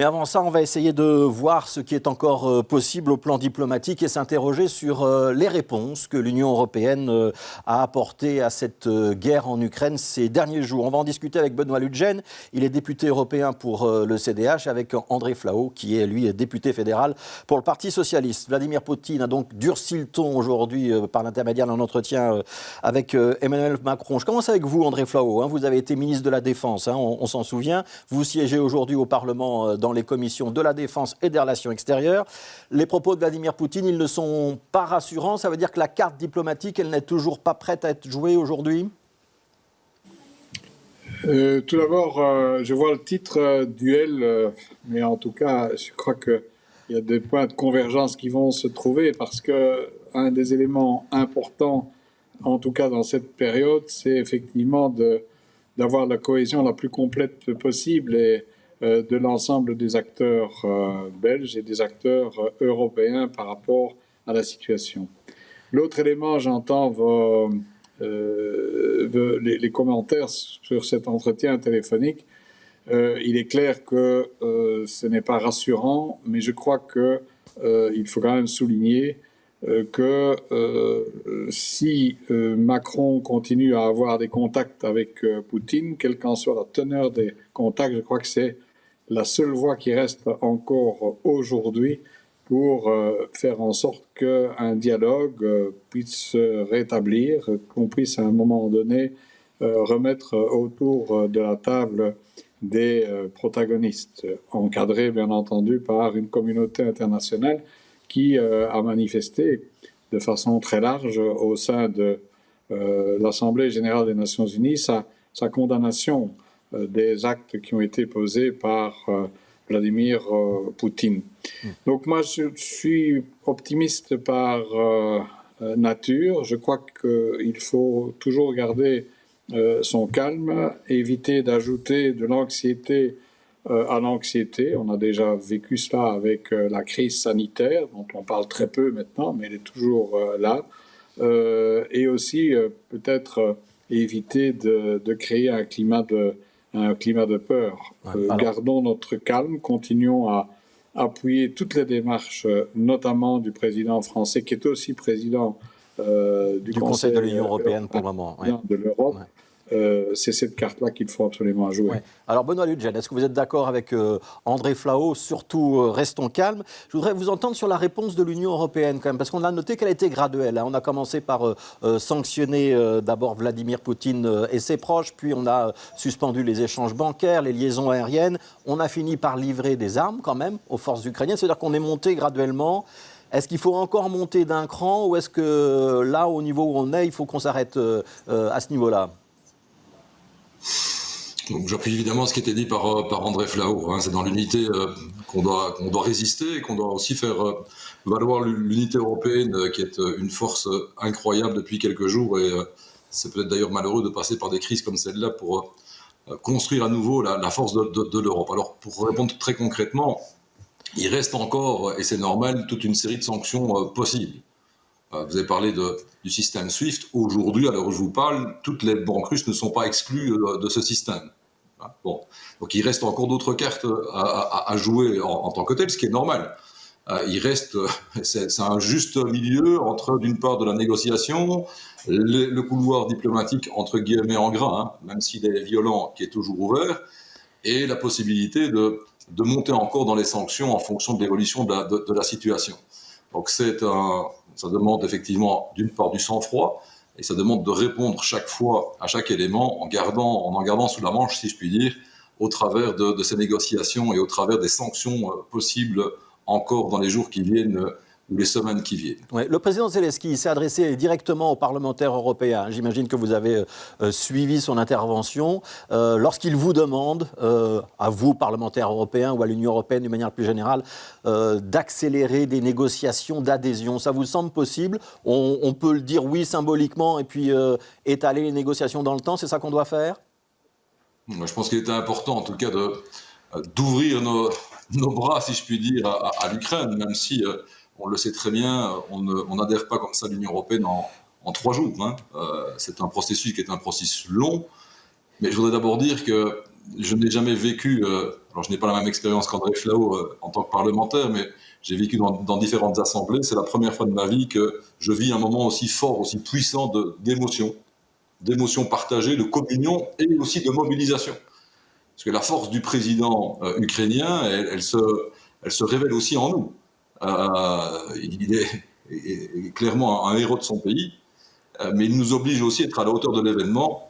Mais avant ça, on va essayer de voir ce qui est encore possible au plan diplomatique et s'interroger sur les réponses que l'Union européenne a apportées à cette guerre en Ukraine ces derniers jours. On va en discuter avec Benoît Ludgen. Il est député européen pour le CDH, avec André Flahault, qui est, lui, député fédéral pour le Parti socialiste. Vladimir Poutine a donc durci le ton aujourd'hui par l'intermédiaire d'un entretien avec Emmanuel Macron. Je commence avec vous, André Flahault. Vous avez été ministre de la Défense, on s'en souvient. Vous siégez aujourd'hui au Parlement dans les commissions de la Défense et des Relations extérieures. Les propos de Vladimir Poutine, ils ne sont pas rassurants. Ça veut dire que la carte diplomatique, elle n'est toujours pas prête à être jouée aujourd'hui ? Tout d'abord, je vois le titre duel, mais en tout cas, je crois qu'il y a des points de convergence qui vont se trouver parce qu'un des éléments importants, en tout cas dans cette période, c'est effectivement d'avoir la cohésion la plus complète possible et de l'ensemble des acteurs belges et des acteurs européens par rapport à la situation. L'autre élément, j'entends les commentaires sur cet entretien téléphonique. Il est clair que ce n'est pas rassurant, mais je crois qu'il faut quand même souligner que si Macron continue à avoir des contacts avec Poutine, quelle qu'en soit la teneur des contacts, je crois que c'est la seule voie qui reste encore aujourd'hui pour faire en sorte qu'un dialogue puisse se rétablir, qu'on puisse à un moment donné remettre autour de la table des protagonistes, encadrés bien entendu par une communauté internationale qui a manifesté de façon très large au sein de l'Assemblée générale des Nations unies sa condamnation des actes qui ont été posés par Vladimir Poutine. Donc moi, je suis optimiste par nature. Je crois qu'il faut toujours garder son calme, éviter d'ajouter de l'anxiété à l'anxiété. On a déjà vécu cela avec la crise sanitaire, dont on parle très peu maintenant, mais elle est toujours là. Et aussi peut-être éviter de créer un climat de peur. Gardons notre calme, continuons à appuyer toutes les démarches, notamment du président français, qui est aussi président du Conseil de l'Union européenne pour le moment. De l'Europe. C'est cette carte-là qu'il faut absolument jouer. Alors Benoît Ludgen, est-ce que vous êtes d'accord avec André Flahault ? Surtout, restons calmes. Je voudrais vous entendre sur la réponse de l'Union européenne quand même, parce qu'on a noté qu'elle a été graduelle. On a commencé par sanctionner d'abord Vladimir Poutine et ses proches, puis on a suspendu les échanges bancaires, les liaisons aériennes. On a fini par livrer des armes quand même aux forces ukrainiennes, c'est-à-dire qu'on est monté graduellement. Est-ce qu'il faut encore monter d'un cran ou est-ce que là, au niveau où on est, il faut qu'on s'arrête à ce niveau-là ? Donc, j'appuie évidemment ce qui était dit par André Flahault. C'est dans l'unité qu'on doit résister et qu'on doit aussi faire valoir l'unité européenne qui est une force incroyable depuis quelques jours. Et c'est peut-être d'ailleurs malheureux de passer par des crises comme celle-là pour construire à nouveau la force de l'Europe. Alors, pour répondre très concrètement, il reste encore, et c'est normal, toute une série de sanctions possibles. Vous avez parlé du système SWIFT. Aujourd'hui, à l'heure où je vous parle, toutes les banques russes ne sont pas exclues de ce système. Bon. Donc il reste encore d'autres cartes à jouer en tant que tel, ce qui est normal. Il reste, c'est un juste milieu entre, d'une part, de la négociation, le couloir diplomatique, entre guillemets, en gras, même s'il est violent, qui est toujours ouvert, et la possibilité de monter encore dans les sanctions en fonction de l'évolution de la situation. Donc ça demande effectivement d'une part du sang-froid et ça demande de répondre chaque fois à chaque élément en en gardant sous la manche, si je puis dire, au travers de ces négociations et au travers des sanctions possibles encore dans les jours qui viennent ou les semaines qui viennent. Le président Zelensky s'est adressé directement aux parlementaires européens. J'imagine que vous avez suivi son intervention. Lorsqu'il vous demande, à vous, parlementaires européens, ou à l'Union européenne d'une manière plus générale, d'accélérer des négociations d'adhésion, ça vous semble possible ? On peut le dire oui symboliquement et puis étaler les négociations dans le temps, c'est ça qu'on doit faire ? Je pense qu'il était important, en tout cas, d'ouvrir nos bras, si je puis dire, à l'Ukraine, même si... on le sait très bien, on n'adhère pas comme ça à l'Union européenne en 3 jours. C'est un processus qui est un processus long. Mais je voudrais d'abord dire que je n'ai jamais vécu alors je n'ai pas la même expérience qu'André Flau en tant que parlementaire, mais j'ai vécu dans différentes assemblées. C'est la première fois de ma vie que je vis un moment aussi fort, aussi puissant d'émotion partagée, de communion et aussi de mobilisation. Parce que la force du président ukrainien, elle se révèle aussi en nous. Il est clairement un héros de son pays, mais il nous oblige aussi à être à la hauteur de l'événement,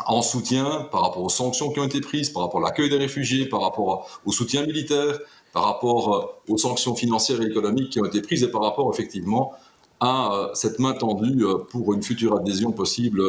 en soutien par rapport aux sanctions qui ont été prises, par rapport à l'accueil des réfugiés, par rapport au soutien militaire, par rapport aux sanctions financières et économiques qui ont été prises et par rapport effectivement à cette main tendue pour une future adhésion possible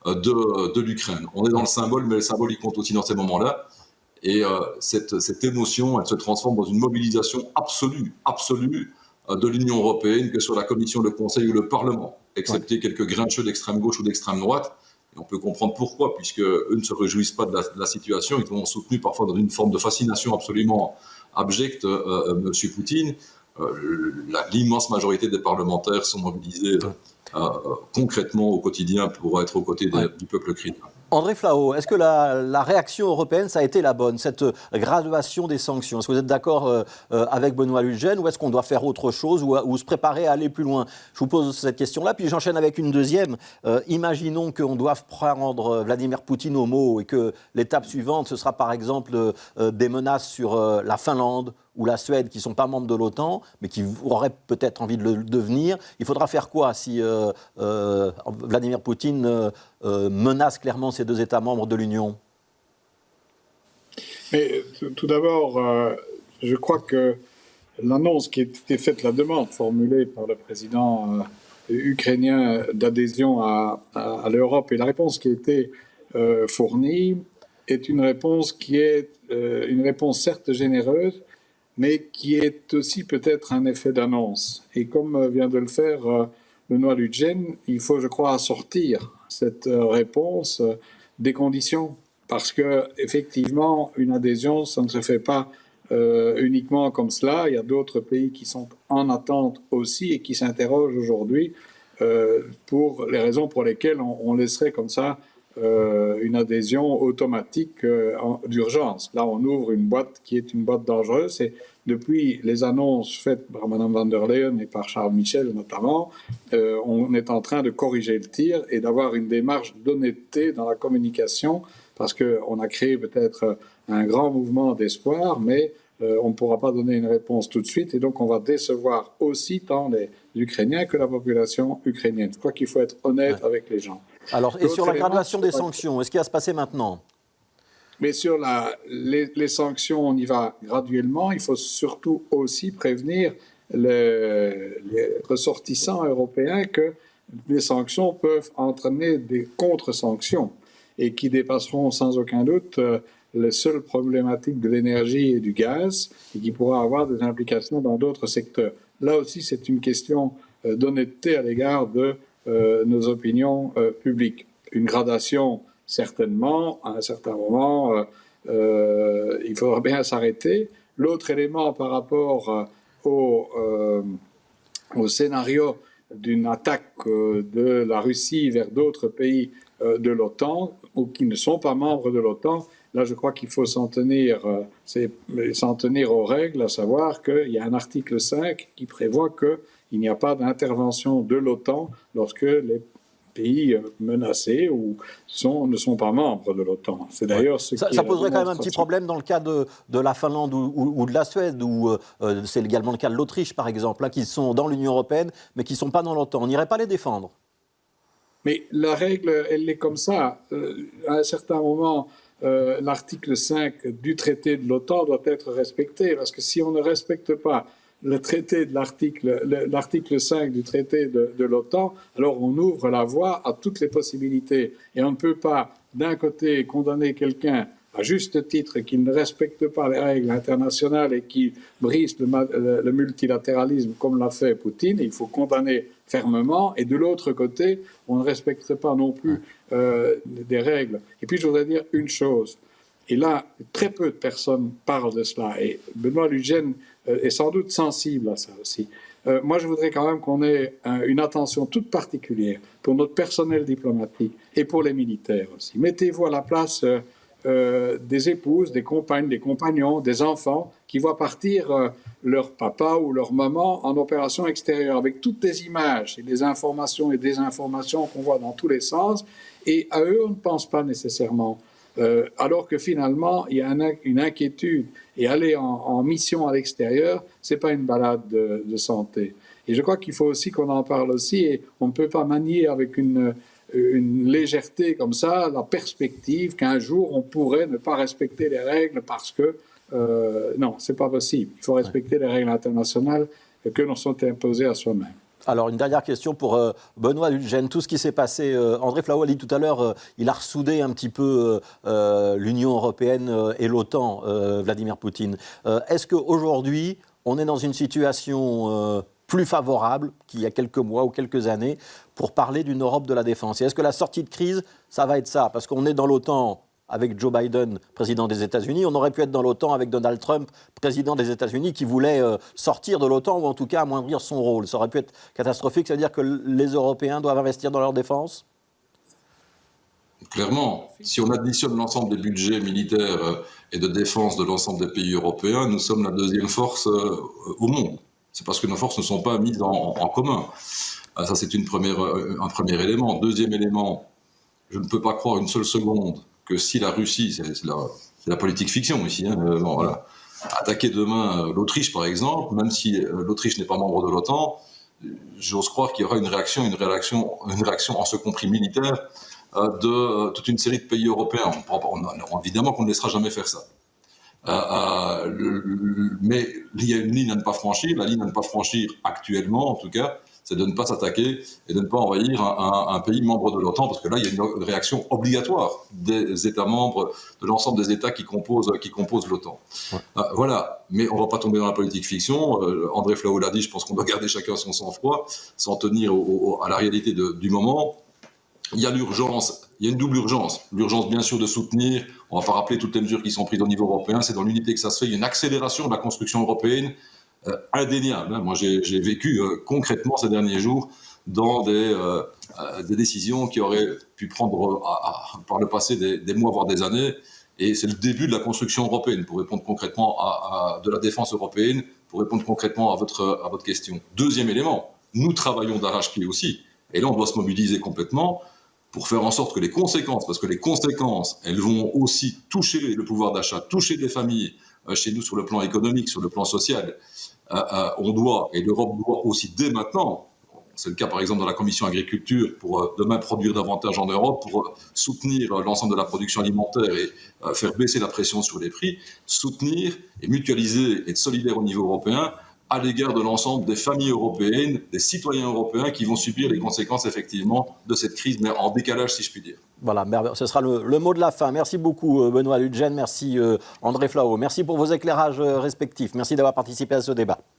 de l'Ukraine. On est dans le symbole, mais le symbole il compte aussi dans ces moments-là. Et cette émotion, elle se transforme dans une mobilisation absolue de l'Union européenne, que ce soit la Commission, le Conseil ou le Parlement, excepté quelques grincheux d'extrême gauche ou d'extrême droite. Et on peut comprendre pourquoi, puisque eux ne se réjouissent pas de la situation. Ils ont soutenu parfois dans une forme de fascination absolument abjecte M. Poutine. L'immense majorité des parlementaires sont mobilisés concrètement au quotidien pour être aux côtés du peuple ukrainien. André Flau, est-ce que la réaction européenne, ça a été la bonne, cette graduation des sanctions? Est-ce que vous êtes d'accord avec Benoît Lugène ou est-ce qu'on doit faire autre chose ou se préparer à aller plus loin? Je vous pose cette question-là, puis j'enchaîne avec une deuxième. Imaginons qu'on doive prendre Vladimir Poutine au mot et que l'étape suivante, ce sera par exemple des menaces sur la Finlande ou la Suède, qui ne sont pas membres de l'OTAN, mais qui auraient peut-être envie de le devenir. Il faudra faire quoi si Vladimir Poutine menace clairement ces deux États membres de l'Union? Mais tout d'abord, je crois que l'annonce qui a été faite, la demande formulée par le président ukrainien d'adhésion à l'Europe et la réponse qui a été fournie est une réponse qui est une réponse certes généreuse, mais qui est aussi peut-être un effet d'annonce. Et comme vient de le faire Benoît Lugène, il faut, je crois, assortir cette réponse des conditions. Parce que effectivement, une adhésion, ça ne se fait pas uniquement comme cela. Il y a d'autres pays qui sont en attente aussi et qui s'interrogent aujourd'hui pour les raisons pour lesquelles on laisserait comme ça une adhésion automatique d'urgence. Là, on ouvre une boîte qui est une boîte dangereuse. Et depuis les annonces faites par Mme van der Leyen et par Charles Michel notamment, on est en train de corriger le tir et d'avoir une démarche d'honnêteté dans la communication, parce qu'on a créé peut-être un grand mouvement d'espoir, mais on ne pourra pas donner une réponse tout de suite, et donc on va décevoir aussi tant les Ukrainiens que la population ukrainienne. Je crois qu'il faut être honnête avec les gens. Alors, et sur la graduation des sanctions, est-ce qu'il va se passer maintenant? Mais sur les sanctions, on y va graduellement. Il faut surtout aussi prévenir les ressortissants européens que les sanctions peuvent entraîner des contre-sanctions et qui dépasseront sans aucun doute les seules problématiques de l'énergie et du gaz et qui pourra avoir des implications dans d'autres secteurs. Là aussi, c'est une question d'honnêteté à l'égard de nos opinions publiques. Une gradation, certainement, à un certain moment, il faudra bien s'arrêter. L'autre élément par rapport au scénario d'une attaque de la Russie vers d'autres pays de l'OTAN ou qui ne sont pas membres de l'OTAN, là je crois qu'il faut s'en tenir aux règles, à savoir qu'il y a un article 5 qui prévoit qu'il n'y a pas d'intervention de l'OTAN lorsque les pays menacés ou ne sont pas membres de l'OTAN. C'est d'ailleurs ce ça poserait quand même un petit problème dans le cas de la Finlande ou de la Suède, ou c'est également le cas de l'Autriche, par exemple, là, qui sont dans l'Union européenne, mais qui ne sont pas dans l'OTAN. On n'irait pas les défendre? Mais la règle, elle est comme ça. À un certain moment, l'article 5 du traité de l'OTAN doit être respecté, parce que si on ne respecte pas le traité de l'article 5 du traité de l'OTAN, alors on ouvre la voie à toutes les possibilités. Et on ne peut pas, d'un côté, condamner quelqu'un à juste titre qui ne respecte pas les règles internationales et qui brise le multilatéralisme comme l'a fait Poutine. Il faut condamner fermement. Et de l'autre côté, on ne respecte pas non plus des règles. Et puis je voudrais dire une chose. Et là, très peu de personnes parlent de cela. Et Benoît Lugène est sans doute sensible à ça aussi. Moi, je voudrais quand même qu'on ait une attention toute particulière pour notre personnel diplomatique et pour les militaires aussi. Mettez-vous à la place des épouses, des compagnes, des compagnons, des enfants qui voient partir leur papa ou leur maman en opération extérieure avec toutes les images et les informations et désinformations qu'on voit dans tous les sens. Et à eux, on ne pense pas nécessairement. Alors que finalement, il y a une inquiétude. Et aller en mission à l'extérieur, ce n'est pas une balade de santé. Et je crois qu'il faut aussi qu'on en parle aussi. Et on ne peut pas manier avec une légèreté comme ça la perspective qu'un jour on pourrait ne pas respecter les règles parce que non, c'est pas possible. Il faut respecter les règles internationales que nous sont imposées à soi-même. Alors, une dernière question pour Benoît Lutgen. Tout ce qui s'est passé, André Flau a dit tout à l'heure, il a ressoudé un petit peu l'Union européenne et l'OTAN, Vladimir Poutine. Est-ce qu'aujourd'hui, on est dans une situation plus favorable qu'il y a quelques mois ou quelques années pour parler d'une Europe de la défense? Et est-ce que la sortie de crise, ça va être ça? Parce qu'on est dans l'OTAN avec Joe Biden, président des États-Unis. On aurait pu être dans l'OTAN avec Donald Trump, président des États-Unis, qui voulait sortir de l'OTAN ou en tout cas amoindrir son rôle. Ça aurait pu être catastrophique. Ça veut dire que les Européens doivent investir dans leur défense? Clairement, si on additionne l'ensemble des budgets militaires et de défense de l'ensemble des pays européens, nous sommes la deuxième force au monde. C'est parce que nos forces ne sont pas mises en commun. Ça, c'est un premier élément. Deuxième élément, je ne peux pas croire une seule seconde que si la Russie, c'est la politique fiction ici, voilà, attaquer demain l'Autriche par exemple, même si l'Autriche n'est pas membre de l'OTAN, j'ose croire qu'il y aura une réaction en ce compris militaire de toute une série de pays européens. Évidemment qu'on ne laissera jamais faire ça. Mais il y a une ligne à ne pas franchir. La ligne à ne pas franchir actuellement, en tout cas, c'est de ne pas s'attaquer et de ne pas envahir un pays membre de l'OTAN, parce que là, il y a une réaction obligatoire des États membres, de l'ensemble des États qui composent l'OTAN. Ouais. Voilà, mais on ne va pas tomber dans la politique fiction. André Flau l'a dit, je pense qu'on doit garder chacun son sang-froid, s'en tenir à la réalité du moment. Il y a l'urgence, il y a une double urgence. L'urgence, bien sûr, de soutenir, on ne va pas rappeler toutes les mesures qui sont prises au niveau européen, c'est dans l'unité que ça se fait. Il y a une accélération de la construction européenne indéniable. Moi, j'ai vécu concrètement ces derniers jours dans des décisions qui auraient pu prendre par le passé des mois, voire des années. Et c'est le début de la construction européenne, pour répondre concrètement de la défense européenne, pour répondre concrètement à votre question. Deuxième élément, nous travaillons d'arrache-pied aussi. Et là, on doit se mobiliser complètement pour faire en sorte que les conséquences, parce que les conséquences, elles vont aussi toucher le pouvoir d'achat, toucher les familles, chez nous sur le plan économique, sur le plan social. On doit, et l'Europe doit aussi dès maintenant, c'est le cas par exemple dans la commission agriculture, pour demain produire davantage en Europe, pour soutenir l'ensemble de la production alimentaire et faire baisser la pression sur les prix, soutenir et mutualiser et être solidaire au niveau européen à l'égard de l'ensemble des familles européennes, des citoyens européens qui vont subir les conséquences effectivement de cette crise, mais en décalage si je puis dire. Voilà, ce sera le mot de la fin. Merci beaucoup Benoît Lutgen, merci André Flau, merci pour vos éclairages respectifs, merci d'avoir participé à ce débat.